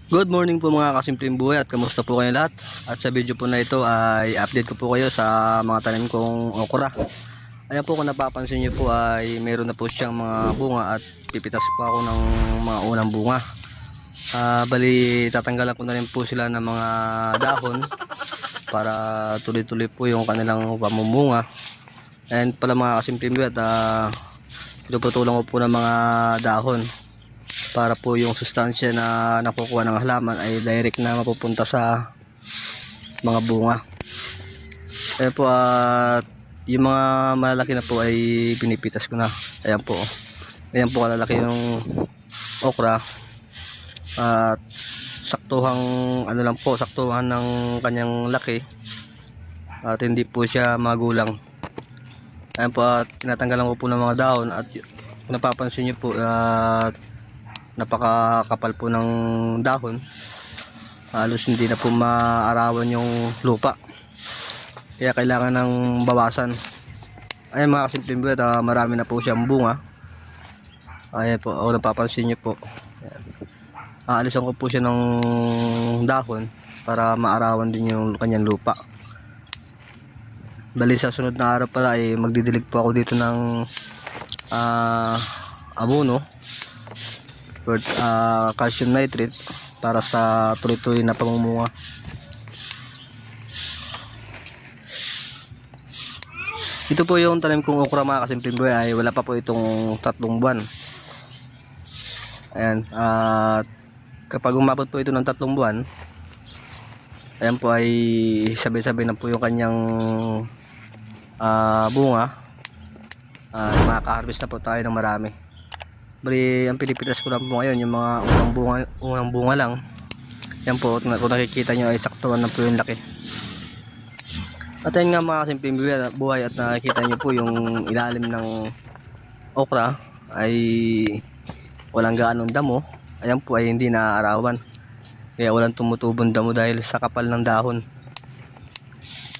Good morning po mga kasimpleng buhay at kamusta po kayo lahat. At sa video po na ito ay update ko po kayo sa mga tanim kong okra. Ayan po, kung napapansin nyo po ay meron na po siyang mga bunga at pipitas po ako ng mga unang bunga. Bali tatanggalan ko na rin po sila ng mga dahon para tuloy-tuloy po yung kanilang pamumunga. And pala mga kasimpleng buhay at pinuputulan ko po ng mga dahon para po yung sustansya na nakukuha ng halaman ay direct na mapupunta sa mga bunga. Ayan po, at yung mga malaki na po ay pinipitas ko na. Ayan po, ayan po kalalaki yung okra at saktuhang ano lang po, saktuhan ng kanyang laki at hindi po siya magulang. Ayan po, at tinatanggalan ko po ng mga dahon at kung napapansin nyo po napakakapal po ng dahon, halos hindi na po maarawan yung lupa, kaya kailangan ng bawasan. Ayan mga kasimpleng buhay, marami na po siyang bunga. Ayan po, kung napapansin nyo po, aalisan ko po siya ng dahon para maarawan din yung kanyang lupa. Bali sa sunod na araw pala ay magdidilig po ako dito ng abono, calcium nitrate para sa tuloy-tuloy na pamumunga. Ito po yung tanim kong okra mga kasimpleng buhay, ay wala pa po itong 3 buwan. Ayan, at kapag umabot po ito ng 3 buwan, ayan po ay sabay-sabay na po yung kanyang bunga. Makaka-harvest na po tayo ng marami. Bali, ang pilipitas ko lang po ngayon yung mga unang bunga lang. Yan po, kung nakikita nyo ay saktuhan na po yung laki. At ayun nga mga simpleng buhay, at nakikita nyo po yung ilalim ng okra ay walang gaanong damo. Ayan po ay hindi naaarawan, kaya walang tumutubong damo dahil sa kapal ng dahon.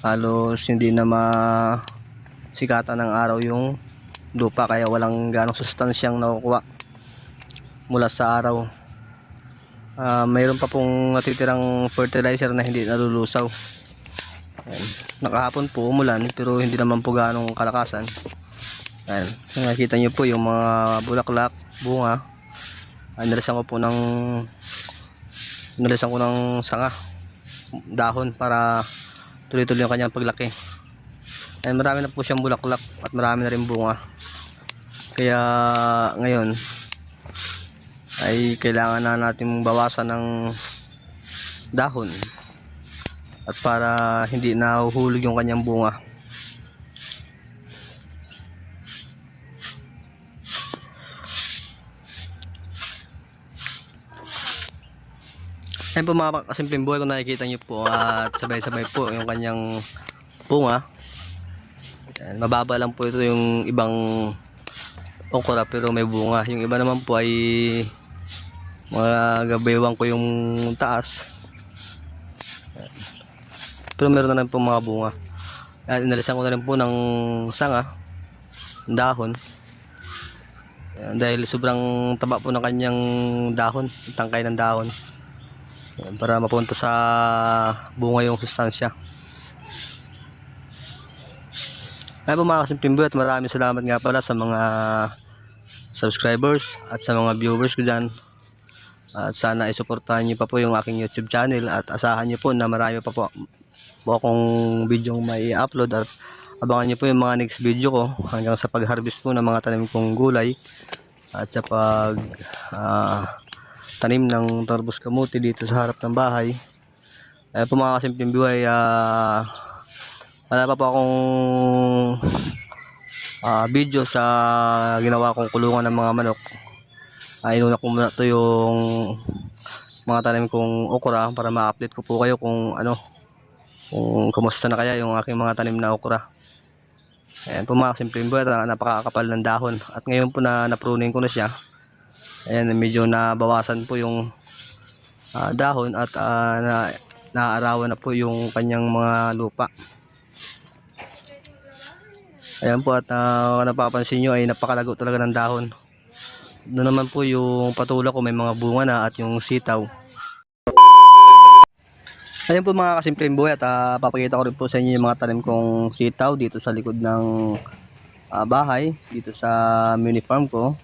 Halos hindi na masikatan ng araw yung lupa, kaya walang ganong sustansyang nakukuha mula sa araw. Mayroon pa pong natitirang fertilizer na hindi nalulusaw. Ayan. Nakahapon po umulan pero hindi naman po ganong kalakasan. Ayan. Nakikita nyo po yung mga bulaklak, bunga. Nilisan ko ng sanga, dahon para tuloy-tuloy yung kanyang paglaki. Ayan, marami na po siyang bulaklak at marami na rin bunga. Kaya ngayon ay kailangan na natin bawasan ng dahon at para hindi nahuhulog yung kanyang bunga. Ayan po mga kasimpleng buhay, kung nakikita nyo po at sabay-sabay po yung kanyang bunga. Ayan, mababa lang po ito yung ibang okra pero may bunga. Yung iba naman po ay mga gabaywang ko yung taas. Ayan. Pero meron na rin po mga bunga. Ayan, inalisan ko na rin po ng sanga, dahon. Ayan, dahil sobrang taba po ng kanyang dahon, tangkay ng dahon. Ayan, para mapunta sa bunga yung sustansya. Ay po mga kasimpleng buhay, at maraming salamat nga pala sa mga subscribers at sa mga viewers ko dyan. At sana isuportahan nyo pa po yung aking YouTube channel at asahan nyo po na marami pa po akong video may upload, at abangan nyo po yung mga next video ko hanggang sa pag-harvest po ng mga tanim kong gulay at sa pag tanim ng tarbos kamuti dito sa harap ng bahay. Ay po mga kasimpleng buhay, wala pa po akong video sa ginawa kong kulungan ng mga manok. Inuna ko muna ito yung mga tanim kong okra para ma-update ko po kayo kung kung kamusta na kaya yung aking mga tanim na okra. Ayan po mga simpleng buhay, napakakapal ng dahon, at ngayon po na napruning ko na siya. Ayan, medyo nabawasan po yung dahon at naaarawan na po yung kanyang mga lupa. Ayan po, at napapansin nyo ay napakalago talaga ng dahon. Doon naman po yung patula ko may mga bunga na, at yung sitaw Ayun po mga kasimpleng buhay at papakita ko rin po sa inyo yung mga tanim kong sitaw dito sa likod ng bahay, dito sa mini farm ko.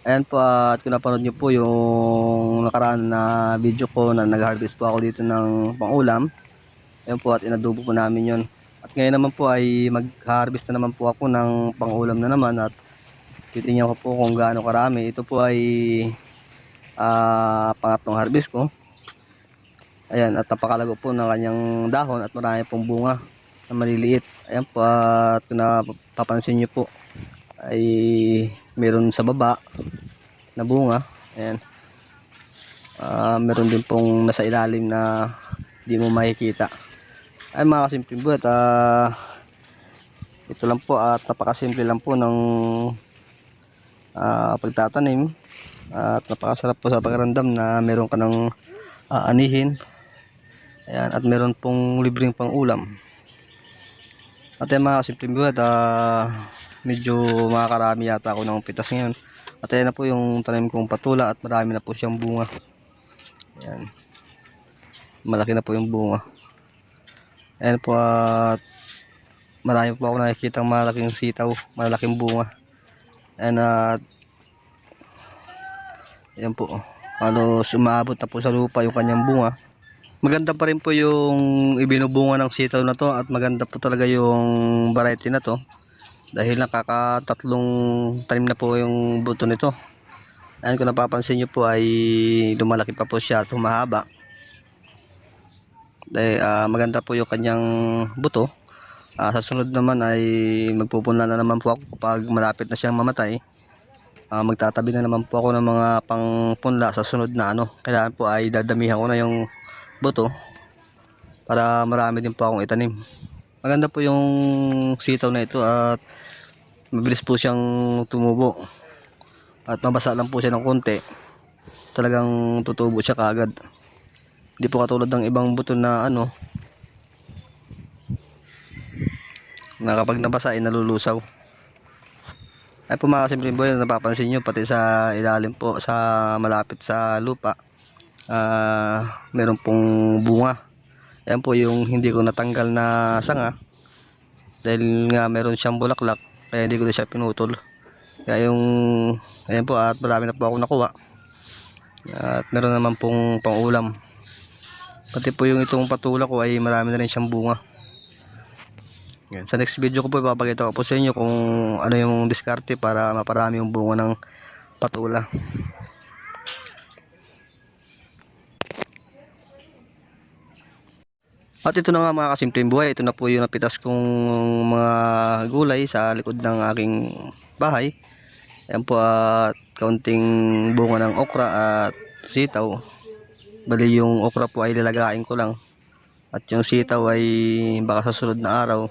Ayan po, at kung napanood nyo po yung nakaraan na video ko na nag-harvest po ako dito ng pangulam. Ayan po, at inadubo po namin yon. At ngayon naman po ay mag-harvest na naman po ako ng pangulam na naman at titingnan ko po kung gaano karami. Ito po ay pangatlong harvest ko. Ayan, at napakalago po ng kanyang dahon at marami pong bunga na maliliit. Ayan po, at kung napapansin nyo po ay meron sa baba na bunga. Ayan, meron din pong nasa ilalim na di mo makikita. Ay mga kasimpleng buhay, ito lang po at napakasimple lang po ng pagtatanim at napakasarap po sa pakiramdam na meron ka ng anihin. Ayan, at meron pong libreng pang ulam. At ayan mga kasimpleng buhay, medyo makakarami yata ako ng pitas ngayon. At ayan na po yung tanim kong patula at marami na po siyang bunga. Ayan, malaki na po yung bunga. Ayan po, at marami po ako nakikita malaking sitaw, malaking bunga. Ayan, at ayan po, halos umabot na po sa lupa yung kanyang bunga. Maganda pa rin po yung ibinubunga ng sitaw na to at maganda po talaga yung variety na to dahil nakakatatlong tanim na po yung buto nito. Ayan, kung napapansin nyo po ay lumalaki pa po siya at humahaba. Dahil maganda po yung kanyang buto. Sa sunod naman ay magpupunla na naman po ako kapag malapit na siyang mamatay. Magtatabi na naman po ako ng mga pangpunla sa sunod na kailangan po ay dadamihan ko na yung buto para marami din po akong itanim. Maganda po yung sitaw na ito at mabilis po siyang tumubo at mabasa lang po siya ng konti, talagang tutubo siya kaagad. Hindi po katulad ng ibang buto na na kapag nabasa ay nalulusaw. Ay po mga kasimpleng buhay, napapansin nyo pati sa ilalim po, sa malapit sa lupa, meron pong bunga. Ayan po yung hindi ko natanggal na sanga dahil nga meron siyang bulaklak, kaya hindi ko na siya pinutol. Kaya ayan po, at marami na po ako nakuha at meron naman pong pangulam. Pati po yung itong patula ko ay marami na rin siyang bunga. Yan. Sa next video ko po ipapakita ko po sa inyo kung ano yung diskarte para maparami yung bunga ng patula. At ito na nga mga kasimpleng buhay, ito na po yung napitas kong mga gulay sa likod ng aking bahay. Ayan po, at kaunting bunga ng okra at sitaw. Bali yung okra po ay lalagain ko lang. At yung sitaw ay baka sa sunod na araw.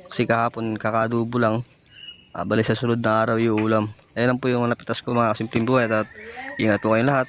Kasi kahapon kakadubo lang. Bali sa sunod na araw yung ulam. Ayan lang po yung napitas ko mga kasimpleng buhay, at ingat po kayong lahat.